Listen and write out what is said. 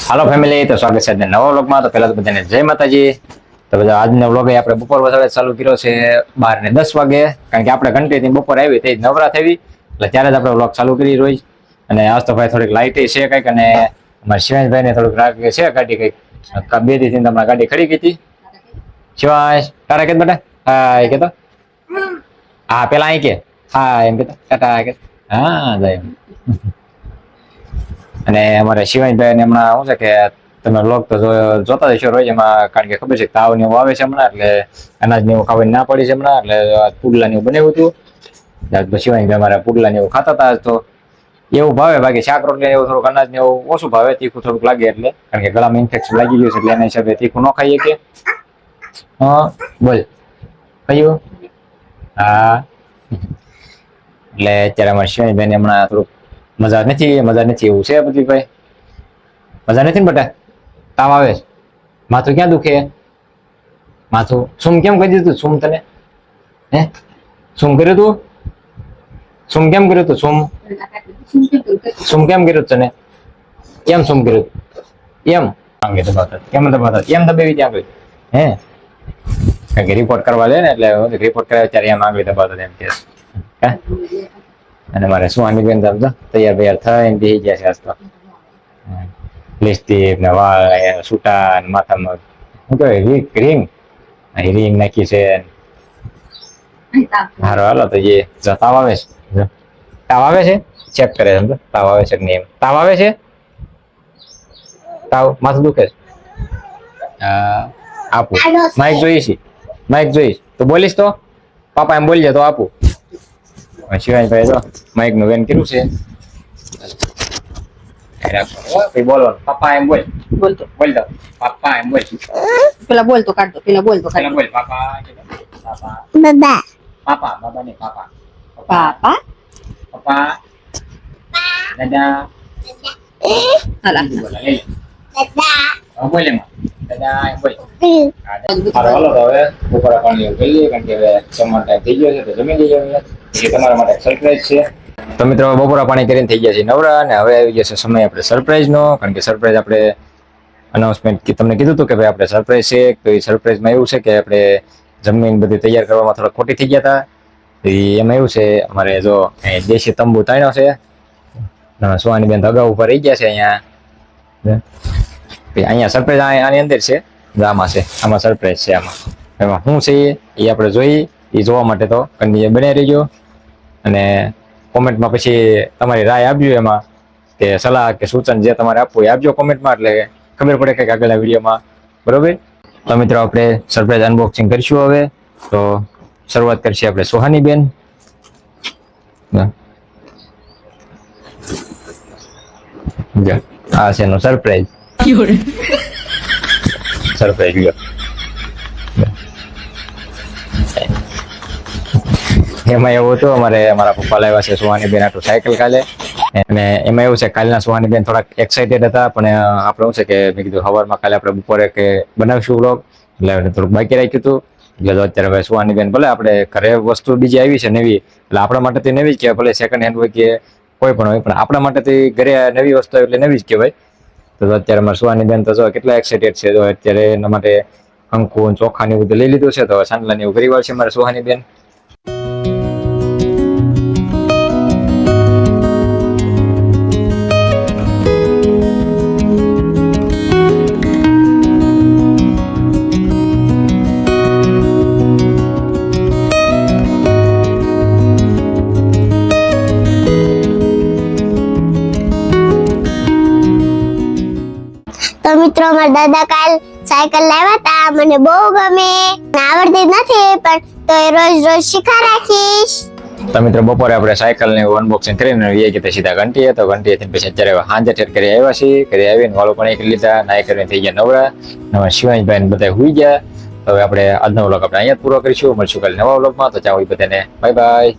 હાલો family, તો સ્વાગત છે નવા વ્લોગમાં. તો પહેલા તો બધાને જય માતાજી. તો બધા આજનો વ્લોગ આપણે બપોર વસાડે ચાલુ કર્યો છે 12:10 વાગે, કારણ કે આપણે ઘંટેથી બપોર આવી તે નવરા થઈ એટલે ત્યારે જ આપણે વ્લોગ ચાલુ કરી રોજ. અને આજ તો ભાઈ થોડીક લાઇટ છે કંઈક, અને અમારા શિવાંશભાઈ ને થોડુંક રાગ છે ગાડી કંઈક 2 દી થી તમારી ગાડી ખડી ગઈ હતી. શિવાંશ તારા કે બેટા હા કે તો હા પેલા અહીં કે હા એમ કે ટાટા કે હા જાય. અને અમારે શિવાંશભાઈ ને હમણાં શું છે કે તમે વ્લોગ તો જોતા હશો રોજ એમાં, કારણ કે ખબર છે તાવ ને એવું આવે છે હમણાં, એટલે અનાજ ને એવું ખાવાની ના પડી છે હમણાં, એટલે પુડલા ને એવું બનાવ્યું હતું. શિવાંશભાઈ અમારે પુડલા ને એવું ખાતા હતા તો એવું ભાવે, બાકી શાક રોટલી એવું થોડુંક અનાજ ને એવું ઓછું ભાવે, તીખું થોડુંક લાગે એટલે, કારણ કે ગળામાં ઇન્ફેક્શન લાગી ગયું છે એટલે એના હિસાબે તીખું ન ખાઈએ કે. હા બોલ કયું હા. એટલે અત્યારે અમારે શિવાંશભાઈ ને હમણાં થોડુંક મજા નથી એવું છે બધી ભાઈ. મજા નથી ને બેટા? તાવ આવે છે? માથું ક્યાં દુખે? માથું સુમ કેમ કરી દીધું? સુમ તને હે સુમ કર્યું તું? સુમ કેમ કર્યું તું? સુમ કેમ કર્યું તને? કેમ સુમ કર્યું? એમ આંગે દબાતા કેમ દબાતા એમ દબાવી ત્યાં ગઈ હે? કારણ કે રિપોર્ટ કરવા લે ને, એટલે રિપોર્ટ કરાવે ત્યારે એમ આંગળી દબાવતો એમ કે. અને મારે સુહાની બેન તૈયાર થઈને બેસી ગયા છે આજ તો. લિપસ્ટિક ને વાળ છૂટા ને માથામાં શું કહેવાય રિંગ નાખી છે. હારો હાલો તો એ તાવ આવે છે, તાવ આવે છે ચેક કરે સમજો તાવ આવે છે કે નહીં. તાવ આવે છે? તાવ માથું દુખે છે? આપું માઇક જોઈશ, માઇક જોઈશ તો બોલીશ તો પાપા એમ બોલજે તો આપું. શિવાંશભાઈ જો માઇક નું વેન કર્યું છે. બોલો પપ્પા એમ બોલ, બોલતો બોલ દો પપ્પા એમ બોલ. પેલા બોલ તો કાઢ દો, પેલા બોલ તો કાઢ દો. બોલ પાપા પાપા બાબા પાપા બાબા ને પાપા પાપા પપ્પા દાદા હાલા દાદા બોલ એમાં દાદા એમ બોલ. હાલો તો હવે બપોરા પાણી એવું કરી લઈએ, કારણ કે હવે જમવાનો ટાઈમ થઈ ગયો છે તો જમી લઈએ. એ તમારા માટે સરપ્રાઈઝ છે. તો મિત્રો બપોરા પાણી કરીને થઈ ગયા છે નવરા, અને હવે આવી જશે સમય આપણે સરપ્રાઈઝ નો, કારણ કે સરપ્રાઈઝ આપણે અનાઉન્સમેન્ટ તમને કીધું હતું કે ભાઈ આપણે સરપ્રાઈઝ છે. તો એ સરપ્રાઈઝમાં એવું છે કે આપણે જમીન બધી તૈયાર કરવામાં થોડા ખોટી થઈ ગયા હતા. એમાં એવું છે અમારે જો દેશી તંબુ તાણ્યો છે, સુહાની બેન અગાઉ ઉપર રહી ગયા છે અહીંયા સરપ્રાઈઝ આની અંદર છે, આમાં છે, આમાં સરપ્રાઈઝ છે. એમાં શું છે એ આપણે જોઈએ, એ જોવા માટે તો કન્ટિન્યુ બની રહીજો. અને કોમેન્ટમાં પછી તમારી રાય આપજો એમાં, કે સલાહ કે સૂચન જે તમારે આપવું એ આપજો કોમેન્ટમાં, એટલે ખબર પડે કે આગળના વિડીયોમાં. બરોબર? તો મિત્રો આપણે સરપ્રાઈઝ અનબોક્સિંગ કરીશું હવે. તો શરૂઆત કરશે આપણે સુહાની બેન. આ છે એનો સરપ્રાઈઝ. સરપ્રાઈઝ લ્યો. એમાં એવું હતું, મારા પપ્પા લાવ્યા છે સુહાની બેન આટલું સાયકલ કાલે, અને એમાં એવું છે કાલના સુહાની બેન થોડાક એક્સાઇટેડ હતા, પણ આપણે શું છે કે મેં કીધું સવારમાં કાલે આપણે બપોરે કે બનાવશું વ્લોગ, એટલે થોડુંક બાકી રાખ્યું હતું. એટલે અત્યારે હવે સુહાની બેન ભલે આપણે ઘરે વસ્તુ બીજી આવી છે નવી, એટલે આપણા માટે તો નવી જ કહેવાય, ભલે સેકન્ડ હેન્ડ હોય કે કોઈ પણ હોય, પણ આપણા માટે તો ઘરે નવી વસ્તુ એટલે નવી જ કહેવાય. તો અત્યારે મારા સુહાની બેન તો જો કેટલા એક્સાઇટેડ છે. તો અત્યારે એના માટે કંકુ ચોખા ને એવું બધું લઈ લીધું છે, તો સાંડલા ને એવું કરી વાર છે મારા સુહાની બેન. તો મિત્રો મારા દાદા કાલ સાયકલ લાવ્યા હતા, મને બહુ ગમે, આવડતી નથી પણ તો એ રોજ રોજ શીખા રાખીશ. તો મિત્રો બપોરે આપણે સાયકલ ને અનબોક્સિંગ કરીને એ કે સીધા ઘંટીએ, તો ઘંટીએથી પછી અત્યારે હાંજે ઠેર કરી આવ્યા છીએ. કરી આવીને વાળો પણ એક લીધા, નાય કરીને થઈ ગયા નવરા. નવા શિવાંશભાઈ બધા હુઈ ગયા. હવે આપણે આજનો વ્લોગ આપણે અહીંયા પૂરો કરીશું. મળશું કાલે નવા વ્લોગમાં. તો ચાલો બધાને બાય બાય.